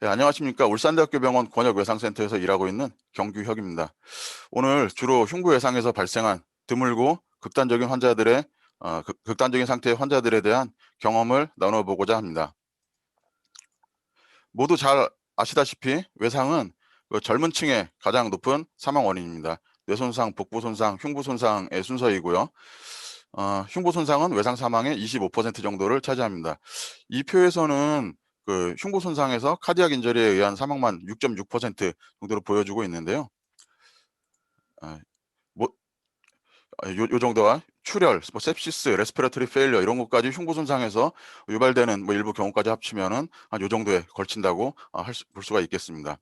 네, 안녕하십니까. 울산대학교 병원 권역외상센터에서 일하고 있는 경규혁입니다. 오늘 주로 흉부외상에서 발생한 드물고 극단적인 환자들의 극단적인 상태의 환자들에 대한 경험을 나눠보고자 합니다. 모두 잘 아시다시피 외상은 그 젊은 층의 가장 높은 사망 원인입니다. 뇌손상, 복부 손상, 흉부 손상의 순서이고요. 흉부 손상은 외상 사망의 25% 정도를 차지합니다. 이 표에서는 그 흉부 손상에서 카디악 인저리에 의한 사망만 6.6% 정도로 보여주고 있는데요. 아, 뭐, 요 정도와 출혈, 뭐 sepsis, respiratory failure 이런 것까지 흉부 손상에서 유발되는 뭐 일부 경우까지 합치면은 한 요 정도에 걸친다고 볼 수가 있겠습니다.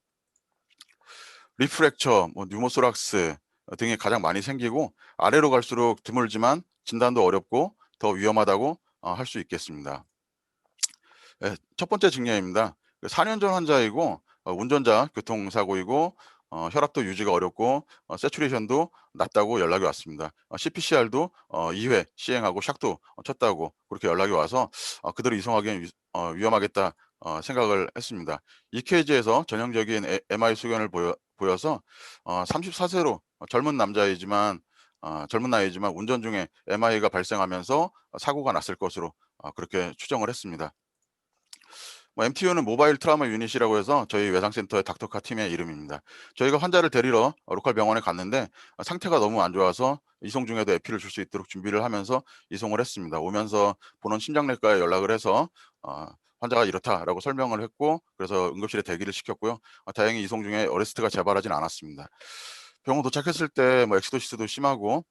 리프랙처, 뭐 뉴모소락스 등이 가장 많이 생기고 아래로 갈수록 드물지만 진단도 어렵고 더 위험하다고 할 수 있겠습니다. 예, 첫 번째 증례입니다. 4년 전 환자이고 운전자 교통사고이고 혈압도 유지가 어렵고 세츄레이션도 낮다고 연락이 왔습니다. CPCR도 2회 시행하고 샥도 쳤다고 그렇게 연락이 와서 그대로 이송하기엔 위험하겠다 생각을 했습니다. EKG에서 전형적인 MI 소견을 보여서 34세로 젊은 나이지만 운전 중에 MI가 발생하면서 사고가 났을 것으로 그렇게 추정을 했습니다. 뭐 MTU는 모바일 트라우마 유닛이라고 해서 저희 외상센터의 닥터카 팀의 이름입니다. 저희가 환자를 데리러 로컬 병원에 갔는데 상태가 너무 안 좋아서 이송 중에도 에피를 줄 수 있도록 준비를 하면서 이송을 했습니다. 오면서 보는 심장내과에 연락을 해서 환자가 이렇다라고 설명을 했고 그래서 응급실에 대기를 시켰고요. 다행히 이송 중에 어레스트가 재발하진 않았습니다. 병원 도착했을 때 뭐 엑시도시스도 심하고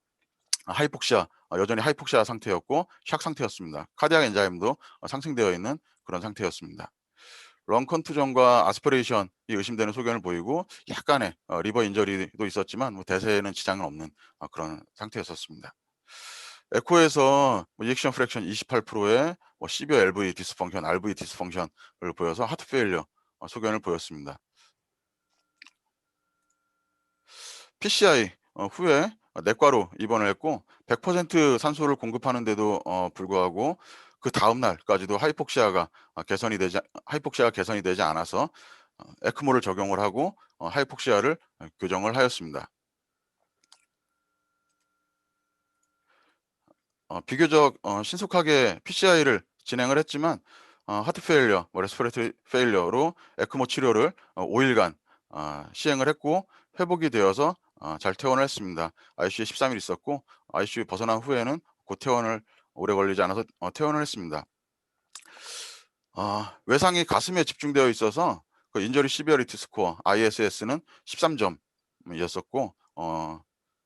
하이폭시아 여전히 하이폭시아 상태였고 샥 상태였습니다. 카디악 엔자임도 상승되어 있는 그런 상태였습니다. 런 컨투전과 아스피레이션이 의심되는 소견을 보이고 약간의 리버 인저리도 있었지만 뭐 대세에는 지장은 없는 그런 상태였었습니다. 에코에서 뭐 이액션 프랙션 28%의 뭐 시비어 LV 디스펑션, RV 디스펑션을 보여서 하트 페일리어 소견을 보였습니다. PCI 후에 내과로 입원을 했고 100% 산소를 공급하는데도 불구하고 그다음 날까지도 하이폭시아가 개선이 되지 않아서 에크모를 적용을 하고 하이폭시아를 교정을 하였습니다. 비교적 신속하게 PCI를 진행을 했지만 하트 페일리어, 뭐 레스피레이터리 페일리어로 에크모 치료를 5일간 시행을 했고 회복이 되어서 잘 퇴원을 했습니다. ICU에 13일 있었고 ICU 벗어난 후에는 곧 퇴원을 오래 걸리지 않아서 퇴원을 했습니다. 외상이 가슴에 집중되어 있어서 그 인저리 시비어리티 스코어 ISS는 13점이었었고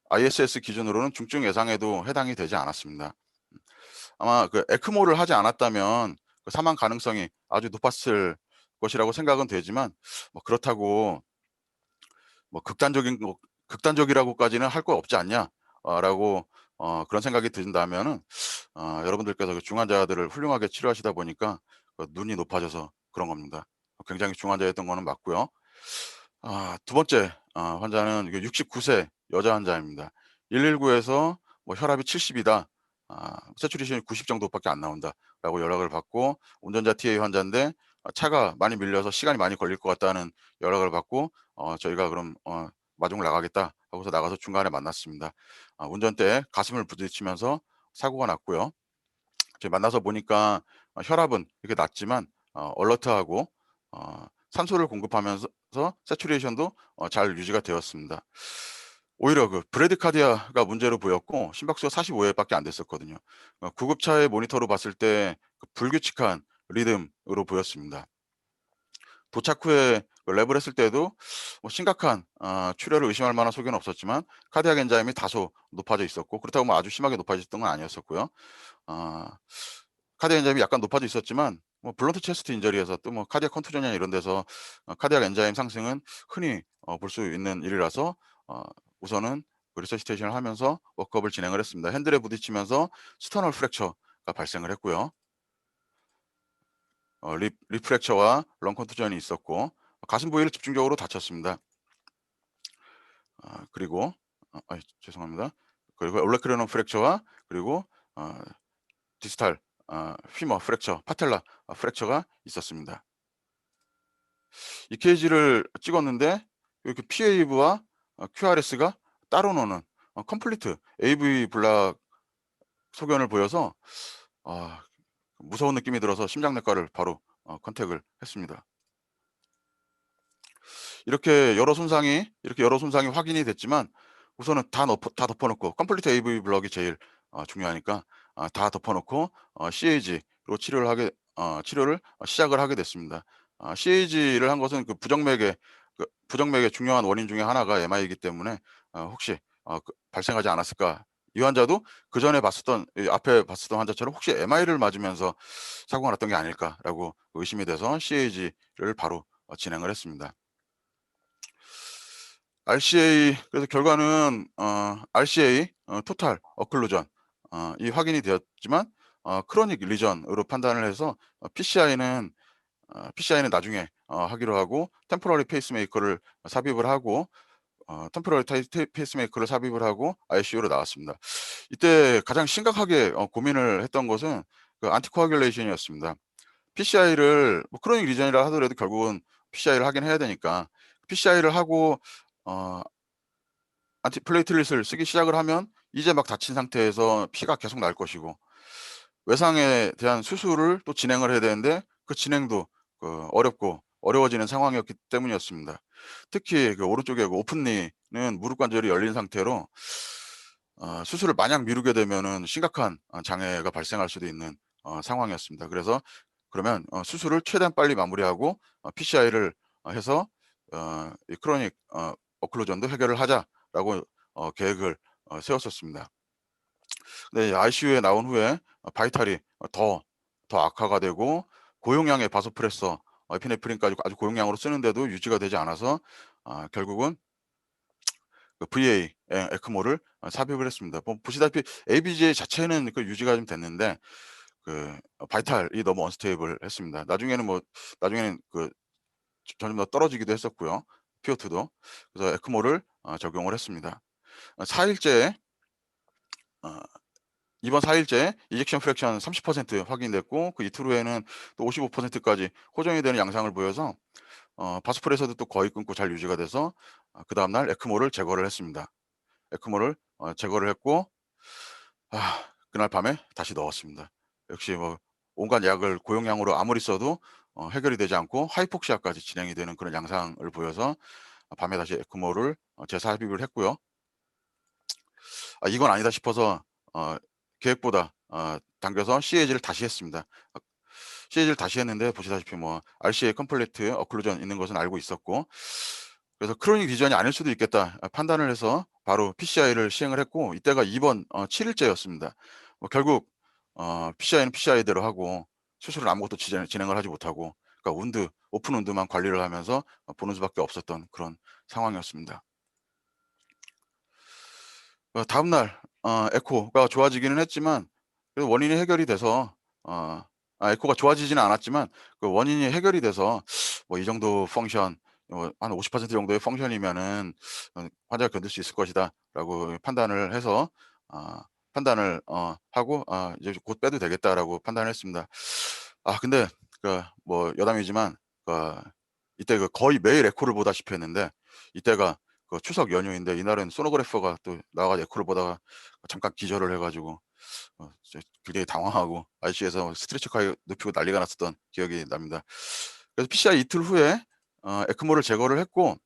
ISS 기준으로는 중증 외상에도 해당이 되지 않았습니다. 아마 그 에크모를 하지 않았다면 그 사망 가능성이 아주 높았을 것이라고 생각은 되지만 뭐 그렇다고 뭐 극단적이라고까지는 할 거 없지 않냐 라고 그런 생각이 든다면은 여러분들께서 그 중환자들을 훌륭하게 치료하시다 보니까 눈이 높아져서 그런 겁니다. 굉장히 중환자였던 거는 맞고요. 두 번째 환자는 69세 여자 환자입니다. 119에서 뭐 "혈압이 70이다. 세츄레이션이 90 정도밖에 안 나온다."라고 연락을 받고 운전자 TA 환자인데 차가 많이 밀려서 시간이 많이 걸릴 것 같다는 연락을 받고 저희가 "그럼 마중을 나가겠다." 하고서 나가서 중간에 만났습니다. 운전대에 가슴을 부딪히면서 사고가 났고요. 저희 만나서 보니까 혈압은 이렇게 낮지만 얼러트하고 산소를 공급하면서 세츄레이션도 잘 유지가 되었습니다. 오히려 그 브레디카디아가 문제로 보였고 심박수가 45 회밖에 안 됐었거든요. 구급차의 모니터로 봤을 때 그 불규칙한 리듬으로 보였습니다. 도착 후에 그 랩을 했을 때도 뭐 심각한 출혈을 의심할 만한 소견은 없었지만 카디악 엔자임이 다소 높아져 있었고 그렇다고 뭐 아주 심하게 높아졌던 건 아니었었고요. 아 카디악 엔자임이 약간 높아져 있었지만 뭐 블런트 체스트 인저리에서 또 뭐 카디악 컨투전이나 이런 데서 카디악 엔자임 상승은 흔히 볼 수 있는 일이라서 어 우선은 그 리서시테이션을 하면서 워크업을 진행을 했습니다. 핸들에 부딪히면서 스터널 프랙처가 발생을 했고요. 리프랙처와 런 컨투전이 있었고 가슴 부위를 집중적으로 다쳤습니다. 그리고 죄송합니다. 그리고 올레크레논 프랙처와 그리고 어 디스탈 피머 프랙처, 파텔라 프랙처가 있었습니다. EKG를 찍었는데 이렇게 P웨이브와 QRS가 따로 노는 컴플리트 AV 블락 소견을 보여서 아 무서운 느낌이 들어서 심장내과를 바로 컨택을 했습니다. 이렇게 여러 손상이 확인이 됐지만 우선은 다 덮어 놓고 컴플리트 AV 블럭이 제일 중요하니까 다 덮어 놓고 CAG로 치료를 시작을 하게 됐습니다. CAG를 한 것은 그 부정맥의 중요한 원인 중에 하나가 MI이기 때문에 혹시 발생하지 않았을까. 이 환자도 그전에 앞에 봤었던 환자처럼 혹시 MI를 맞으면서 사고가 났던 게 아닐까라고 의심이 돼서 CAG를 바로 진행을 했습니다. 그래서 결과는 RCA 토탈 어클루전 이 확인이 되었지만 크로닉 리전으로 판단을 해서 PCI는 나중에 하기로 하고 템포러리 페이스메이커를 삽입을 하고 템포러리 페이스메이커를 삽입을 하고 ICU로 나왔습니다. 이때 가장 심각하게 고민을 했던 것은 그 안티코아귤레이션이었습니다. PCI를 뭐 크로닉 리전이라 하더라도 결국은 PCI를 하긴 해야 되니까 PCI를 하고 어 안티플레이틀릿을 쓰기 시작을 하면 이제 막 다친 상태에서 피가 계속 날 것이고 외상에 대한 수술을 또 진행을 해야 되는데 그 진행도 어려워지는 상황이었기 때문이었습니다. 특히 그 오른쪽에 그 오픈니는 무릎 관절이 열린 상태로 수술을 마냥 미루게 되면은 심각한 장애가 발생할 수도 있는 상황이었습니다. 그래서 그러면 수술을 최대한 빨리 마무리하고 PCI를 해서 이 크로닉 어클루전도 해결을 하자라고 계획을 세웠었습니다. 네. ICU에 나온 후에 바이탈이 더 악화가 되고 고용량의 바소프레서 에피네프린까지 아주 고용량으로 쓰는데도 유지가 되지 않아서 결국은 그 VA 에크모를 삽입을 했습니다. 뭐 보시다시피 ABJ 자체는 그 유지가 좀 됐는데 그 바이탈이 너무 언스테이블했습니다. 나중에는 그 점점 더 떨어지기도 했었고요. PO2도. 그래서 에크모를 적용을 했습니다. 4 일째 어 이번 4 일째 이젝션 프랙션 30% 확인됐고 그 이틀 후에는 또 55%까지 호전이 되는 양상을 보여서 바스프레서도 또 거의 끊고 잘 유지가 돼서 그다음 날 에크모를 제거를 했습니다. 에크모를 제거를 했고 그날 밤에 다시 넣었습니다. 역시 뭐 온갖 약을 고용량으로 아무리 써도 해결이 되지 않고 하이폭시아까지 진행이 되는 그런 양상을 보여서 밤에 다시 에크모를 재삽입을 했고요. 이건 아니다 싶어서 계획보다 당겨서 CAG를 다시 했습니다. 어 CAG를 다시 했는데 보시다시피 뭐 RCA 컴플리트 어클루전 있는 것은 알고 있었고 그래서 '크로닉 리전이 아닐 수도 있겠다.' 판단을 해서 바로 PCI를 시행을 했고 이때가 이번 7 일째였습니다. 결국 PCI는 PCI대로 하고 수술을 아무것도 진행을 하지 못하고 그러니까 오픈 운드만 관리를 하면서 보는 수밖에 없었던 그런 상황이었습니다. 다음 날 에코가 좋아지기는 했지만 그래도 원인이 해결이 돼서 어 에코가 좋아지지는 않았지만 그 원인이 해결이 돼서 뭐 '이 정도 펑션 한 50% 정도의 펑션이면은 환자가 견딜 수 있을 것이다.'라고 판단을 해서 판단을 하고 '이제 곧 빼도 되겠다.'라고 판단을 했습니다. 근데 뭐 여담이지만 그 이때 거의 매일 에코를 보다시피 했는데 이때가 추석 연휴인데 이날은 소노그래퍼가 또 나와 가지고 에코를 보다가 잠깐 기절을 해 가지고 진짜 굉장히 당황하고 ICU에서 스트레처 카이 눕히고 난리가 났었던 기억이 납니다. 그래서 PCI 이틀 후에 에크모를 제거를 했고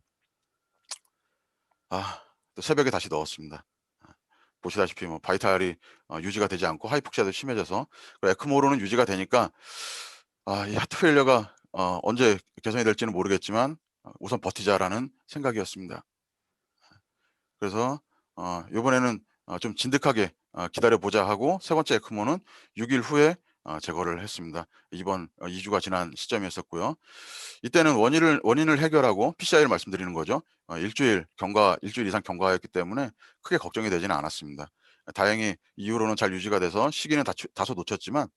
또 새벽에 다시 넣었습니다. 아 보시다시피 뭐 바이탈이 유지가 되지 않고 하이폭시아도 심해져서 에크모로는 유지가 되니까 이 하트 페일리어가 언제 개선이 될지는 모르겠지만 '우선 버티자.'라는 생각이었습니다. 그래서 요번에는 좀 진득하게 기다려 보자 하고 세 번째 에크모는 6일 후에 제거를 했습니다. 이번 2 주가 지난 시점이었었고요. 이때는 원인을 해결하고 PCI를 말씀드리는 거죠. 일 주일 이상 경과했기 때문에 크게 걱정이 되지는 않았습니다. 다행히 이후로는 잘 유지가 돼서 시기는 다소 놓쳤지만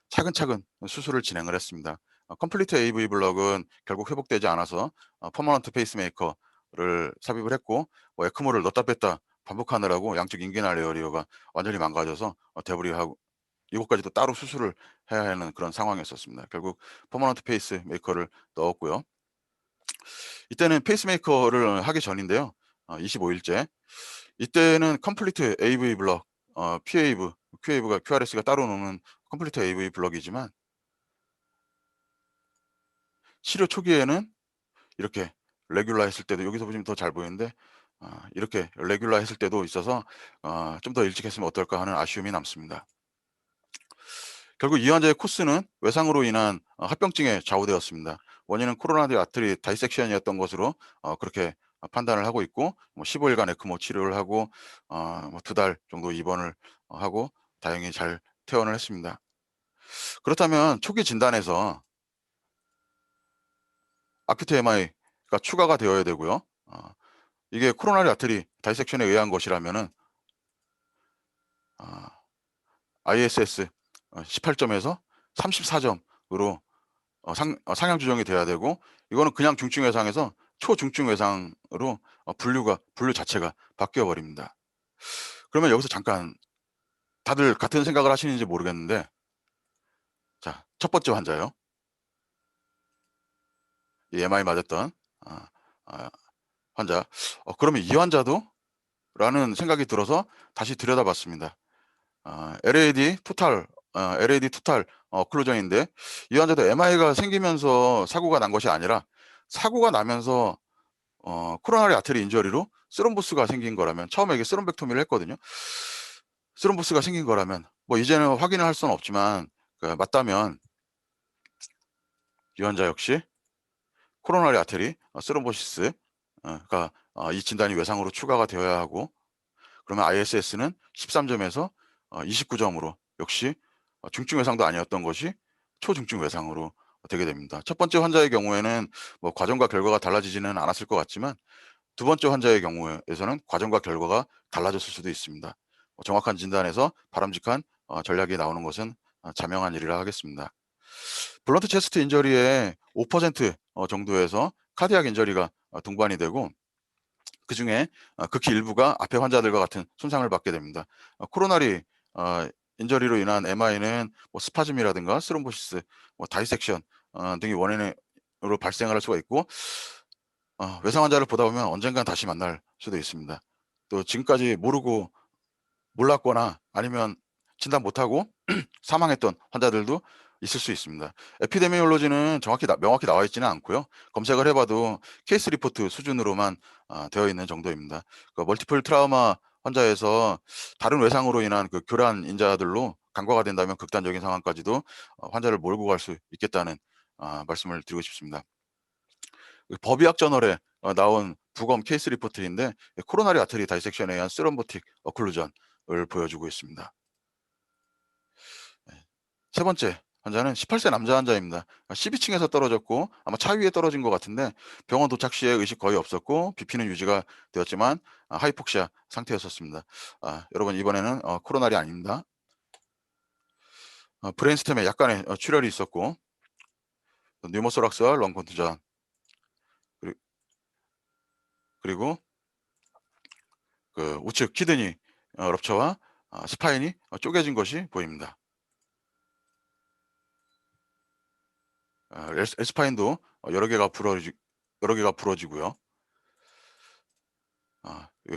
차근차근 수술을 진행을 했습니다. 컴플리트 AV 블럭은 결국 회복되지 않아서 퍼머넌트 페이스메이커를 삽입을 했고 에크모를 넣었다 뺐다 반복하느라고 양쪽 인기날 에어리어가 완전히 망가져서 데브리하고 이것까지 도 따로 수술을 해야 하는 그런 상황이었었습니다. 결국 퍼머넌트 페이스메이커를 넣었고요. 이때는 페이스메이커를 하기 전인데요. 25일째. 이때는 컴플리트 AV 블럭, PAV, QAV가 QRS가 따로 노는 컴플리트 AV 블럭이지만 치료 초기에는 이렇게 레귤라 했을 때도, 여기서 보시면 더 잘 보이는데 이렇게 레귤라 했을 때도 있어서 좀 더 일찍 했으면 어떨까 하는 아쉬움이 남습니다. 결국 이 환자의 코스는 외상으로 인한 합병증에 좌우되었습니다. 원인은 코로나리 아트리 다이섹션이었던 것으로 그렇게 판단을 하고 있고, 15일간 에크모 치료를 하고 2달 정도 입원을 하고 다행히 잘 퇴원을 했습니다. 그렇다면 초기 진단에서 아큐트 MI가 추가가 되어야 되고요. 이게 코로나리 아트리 다이섹션에 의한 것이라면은 ISS 18점에서 34점으로 상향 조정이 돼야 되고, 이거는 그냥 중증 외상에서 초중증 외상으로 분류 자체가 바뀌어 버립니다. 그러면 여기서 잠깐, 다들 같은 생각을 하시는지 모르겠는데, 자, 첫 번째 환자요. 이 MI 맞았던 아 아 환자. 그러면 이 환자도? 라는 생각이 들어서 다시 들여다봤습니다. LAD 토탈 오클루전인데, 이 환자도 MI가 생기면서 사고가 난 것이 아니라, 사고가 나면서 코로나리 아테리 인저리로 스럼보스가 생긴 거라면, 처음에 이게 스럼벡토미를 했거든요. 스럼보스가 생긴 거라면 뭐 이제는 확인을 할 수는 없지만, 맞다면 이 환자 역시 코로나리 아테리 스럼보시스 가 이 진단이 외상으로 추가가 되어야 하고, 그러면 ISS는 13점에서 29점으로 역시 중증 외상도 아니었던 것이 초중증 외상으로 되게 됩니다. 첫 번째 환자의 경우에는 뭐 과정과 결과가 달라지지는 않았을 것 같지만, 두 번째 환자의 경우에서는 과정과 결과가 달라졌을 수도 있습니다. 정확한 진단에서 바람직한 전략이 나오는 것은 자명한 일이라 하겠습니다. 블런트 체스트 인저리의 5% 정도에서 카디악 인저리가 동반이 되고, 그중에 극히 일부가 앞에 환자들과 같은 손상을 받게 됩니다. 코로나리 인저리로 인한 MI는 뭐 스파즘이라든가 스롬보시스, 뭐 다이섹션 등이 원인으로 발생을 할 수가 있고, 외상 환자를 보다 보면 언젠간 다시 만날 수도 있습니다. 또 지금까지 몰랐거나 아니면 진단 못하고 사망했던 환자들도 있을 수 있습니다. 에피데미올로지는 명확히 나와 있지는 않고요. 검색을 해봐도 케이스 리포트 수준으로만 되어 있는 정도입니다. 멀티플 트라우마 환자에서 다른 외상으로 인한 그 교란 인자들로 간과가 된다면 극단적인 상황까지도 환자를 몰고 갈 수 있겠다는 말씀을 드리고 싶습니다. 법의학 저널에 나온 부검 케이스 리포트인데, 코로나리 아테리 다이섹션에 의한 스럼보틱 어클루전을 보여주고 있습니다. 세 번째 환자는 18세 남자 환자입니다. 12층에서 떨어졌고 아마 차 위에 떨어진 것 같은데, 병원 도착 시에 의식 거의 없었고 BP는 유지가 되었지만 하이폭시아 상태였었습니다. 여러분, 이번에는 코로나리 아닙니다. 브레인스템에 약간의 출혈이 있었고, 뉴모소락스와 런 컨투전, 그리고 그 우측 키드니 럽처와 스파인이 쪼개진 것이 보입니다. S파인도 여러 개가 부러지고요.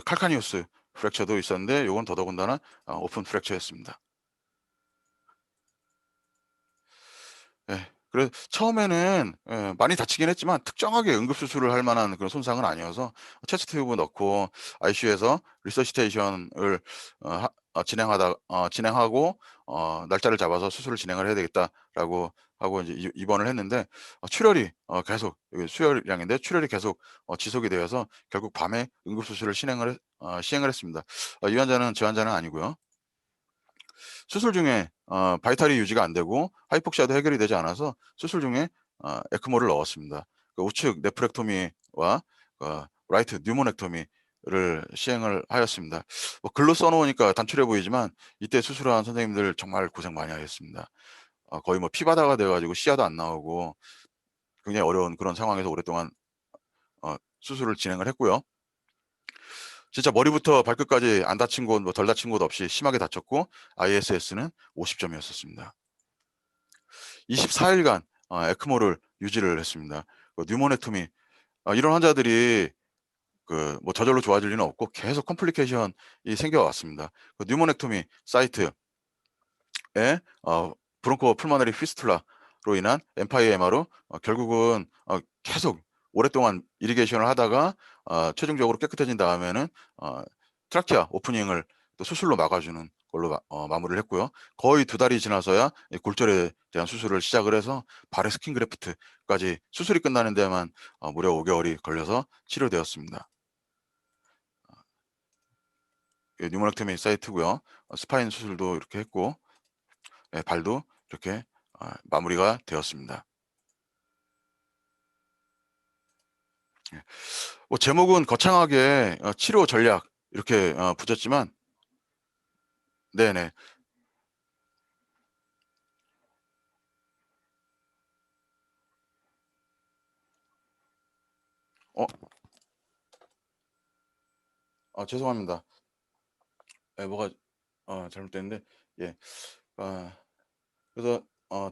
칼카니우스 프랙처도 있었는데, 요건 더더군다나 오픈 프랙처였습니다. 예. 그래서 처음에는 많이 다치긴 했지만 특정하게 응급수술을 할 만한 그런 손상은 아니어서 체스트 튜브 넣고 ICU에서 리서시테이션을 진행하고 날짜를 잡아서 수술을 진행을 해야 되겠다라고 하고 이제 입원을 했는데, 출혈이 계속, 이게 수혈량인데 출혈이 계속 지속이 되어서 결국 밤에 응급수술을 시행을 했습니다. 이 환자는 제 환자는 아니고요. 수술 중에 바이탈이 유지가 안 되고 하이폭시아도 해결이 되지 않아서 수술 중에 에크모를 넣었습니다. 우측 네프렉토미와 라이트 뉴모넥토미를 시행을 하였습니다. 글로 써 놓으니까 단출해 보이지만 이때 수술한 선생님들 정말 고생 많이 하셨습니다. 거의 뭐 피바다가 돼 가지고 시야도 안 나오고 굉장히 어려운 그런 상황에서 오랫동안 수술을 진행을 했고요. 진짜 머리부터 발끝까지 안 다친 곳, 뭐 덜 다친 곳 없이 심하게 다쳤고, ISS는 50점이었었습니다. 24일간 에크모를 유지를 했습니다. 뉴모넥토미 이런 환자들이 뭐 저절로 좋아질 리는 없고 계속 컴플리케이션이 생겨왔습니다. 뉴모넥토미 사이트에 브론코 풀모너리 피스툴라로 인한 엠파이에마로 결국은 계속 오랫동안 이리게이션을 하다가 최종적으로 깨끗해진 다음에는 트라키아 오프닝을 또 수술로 막아주는 걸로 마무리를 했고요. 거의 2달이 지나서야 이 골절에 대한 수술을 시작을 해서 발의 스킨 그래프트까지 수술이 끝나는 데만 무려 5개월이 걸려서 치료되었습니다. 뉴모넥토미 사이트고요. 스파인 수술도 이렇게 했고, 발도 이렇게 마무리가 되었습니다. 뭐 제목은 거창하게 치료 전략 이렇게 붙였지만, 네네. 어, 죄송합니다. 뭐가 잘못됐는데, 예. 아, 그래서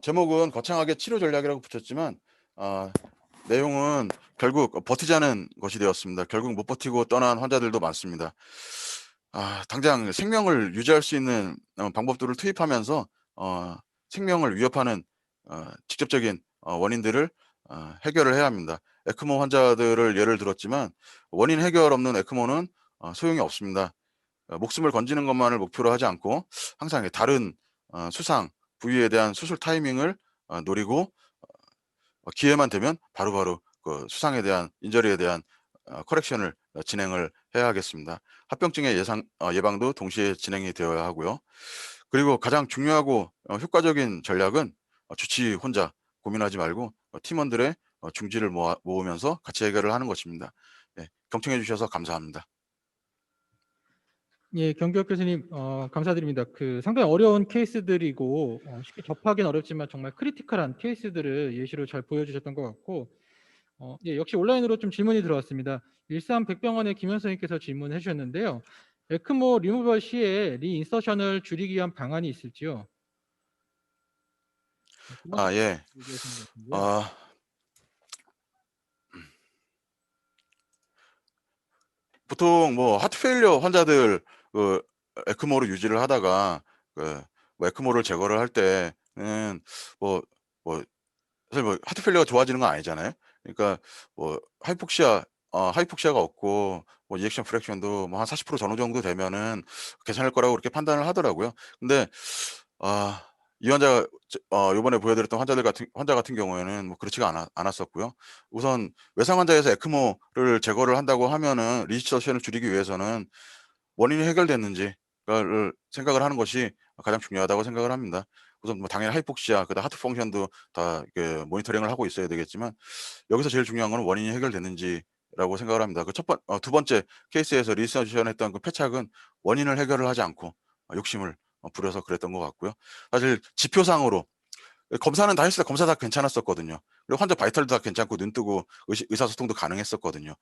제목은 거창하게 치료 전략이라고 붙였지만, 아, 내용은 결국 버티자는 것이 되었습니다. 결국 못 버티고 떠난 환자들도 많습니다. 당장 생명을 유지할 수 있는 방법들을 투입하면서 생명을 위협하는 직접적인 원인들을 해결을 해야 합니다. 에크모 환자들을 예를 들었지만 원인 해결 없는 에크모는 소용이 없습니다. 목숨을 건지는 것만을 목표로 하지 않고 항상 다른 수상 부위에 대한 수술 타이밍을 노리고 기회만 되면 바로바로 그 수상에 대한 인저리에 대한 커렉션을 진행을 해야 하겠습니다. 합병증의 예방도 동시에 진행이 되어야 하고요. 그리고 가장 중요하고 효과적인 전략은 주치 혼자 고민하지 말고 팀원들의 중지를 모으면서 같이 해결을 하는 것입니다. 네, 경청해 주셔서 감사합니다. 예, 경규혁 교수님, 감사드립니다. 상당히 어려운 케이스들이고 쉽게 접하기는 어렵지만 정말 크리티컬한 케이스들을 예시로 잘 보여주셨던 것 같고, 예, 역시 온라인으로 좀 질문이 들어왔습니다. 일산백병원의 김현 선생님께서 질문해 주셨는데요. 에크모 리무벌 시에 리인서션을 줄이기 위한 방안이 있을지요? 두 번째 예. 얘기하시는 것 같은데요. 어, 보통 뭐 하트 페일리어 환자들 에크모로 유지를 하다가 뭐 에크모를 제거를 할 때는 뭐 뭐 사실 뭐 하트 페일리어가 좋아지는 건 아니잖아요. 그러니까 뭐 하이폭시아가 없고 뭐 이젝션 프랙션도 뭐 한 40% 전후 정도 되면은 괜찮을 거라고 그렇게 판단을 하더라고요. 근데 이 환자가 요번에 보여 드렸던 환자 같은 경우에는 뭐 그렇지가 않았었고요. 우선 외상 환자에서 에크모를 제거를 한다고 하면은 리지스터션을 줄이기 위해서는 원인이 해결됐는지를 생각을 하는 것이 가장 중요하다고 생각을 합니다. 우선 뭐 당연히 하이폭시아 그다음 하트 펑션도 다 모니터링을 하고 있어야 되겠지만 여기서 제일 중요한 거는 원인이 해결됐는지라고 생각을 합니다. 두 번째 케이스에서 리서션했던 그 패착은 원인을 해결을 하지 않고 욕심을 부려서 그랬던 것 같고요. 사실 지표상으로 검사는 다 했을 때 검사 다 괜찮았었거든요. 그리고 환자 바이탈도 다 괜찮고 눈 뜨고 의사소통도 가능했었거든요.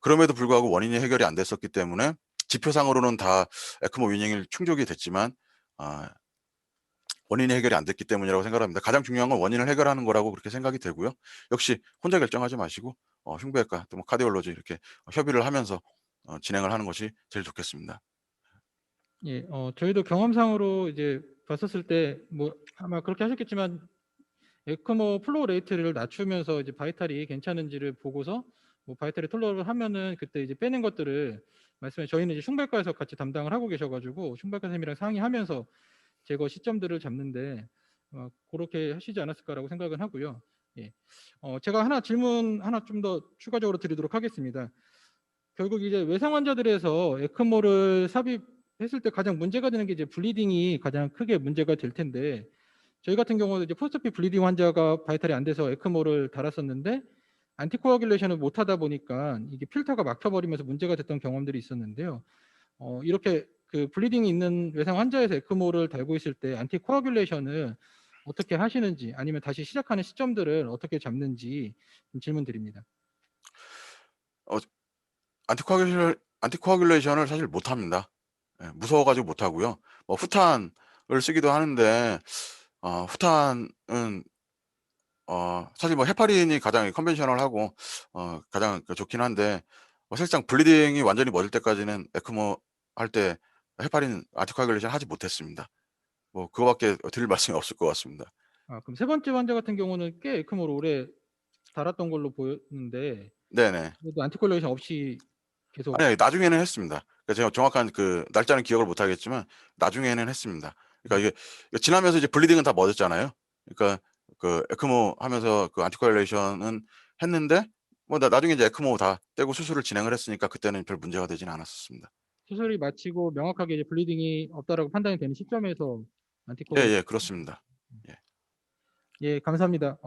그럼에도 불구하고 원인이 해결이 안 됐었기 때문에 지표상으로는 다 에크모 위닝이 충족이 됐지만 원인이 해결이 안 됐기 때문이라고 생각합니다. 가장 중요한 건 원인을 해결하는 거라고 그렇게 생각이 되고요. 역시 혼자 결정하지 마시고 흉부외과 또 뭐 카디올로지 이렇게 협의를 하면서 진행을 하는 것이 제일 좋겠습니다. 예, 저희도 경험상으로 이제 봤었을 때 뭐 아마 그렇게 하셨겠지만 에크모 플로우 레이트를 낮추면서 이제 바이탈이 괜찮은지를 보고서 뭐 바이탈이 톨러를 하면은 그때 이제 빼는 것들을 말씀해 저희는 이제 흉부외과에서 같이 담당을 하고 계셔가지고 흉부외과 선생님이랑 상의하면서 제거 시점들을 잡는데 그렇게 하시지 않았을까라고 생각은 하고요. 예. 제가 질문 하나 좀 더 추가적으로 드리도록 하겠습니다. 결국 이제 외상 환자들에서 에크모를 삽입했을 때 가장 문제가 되는 게 이제 블리딩이 가장 크게 문제가 될 텐데 저희 같은 경우는 이제 포스트피 블리딩 환자가 바이탈이 안 돼서 에크모를 달았었는데 안티코아귤레이션을 못 하다 보니까 이게 필터가 막혀버리면서 문제가 됐던 경험들이 있었는데요. 이렇게 블리딩이 있는 외상 환자에서 에크모를 달고 있을 때 안티코아귤레이션을 어떻게 하시는지 아니면 다시 시작하는 시점들을 어떻게 잡는지 좀 질문드립니다. 어, 안티코아귤레이션을 사실 못 합니다. 예, 무서워가지고 못 하고요. 후탄을 쓰기도 하는데 후탄은 사실 뭐 헤파린이 가장 컨벤셔널하고 가장 좋긴 한데 사실상 블리딩이 완전히 멎을 때까지는 에크모 할 때 헤파린 안티코아귤레이션 하지 못했습니다. 뭐 그거밖에 드릴 말씀이 없을 것 같습니다. 아 그럼 세 번째 환자 같은 경우는 꽤 에크모를 오래 달았던 걸로 보였는데 네네. 그래도 안티콜레이션 없이 계속. 아니 나중에는 했습니다. 제가 정확한 그 날짜는 기억을 못 하겠지만 나중에는 했습니다. 그러니까 이게 지나면서 이제 블리딩은 다 멎었잖아요. 그러니까 그 에크모 하면서 그 안티코아귤레이션은 했는데 뭐 나중에 이제 에크모 다 떼고 수술을 진행을 했으니까 그때는 별 문제가 되지는 않았었습니다. 수술이 마치고 명확하게 이제 블리딩이 없다라고 판단이 되는 시점에서 안티코ագր. 예예. 그렇습니다. 예. 예 감사합니다.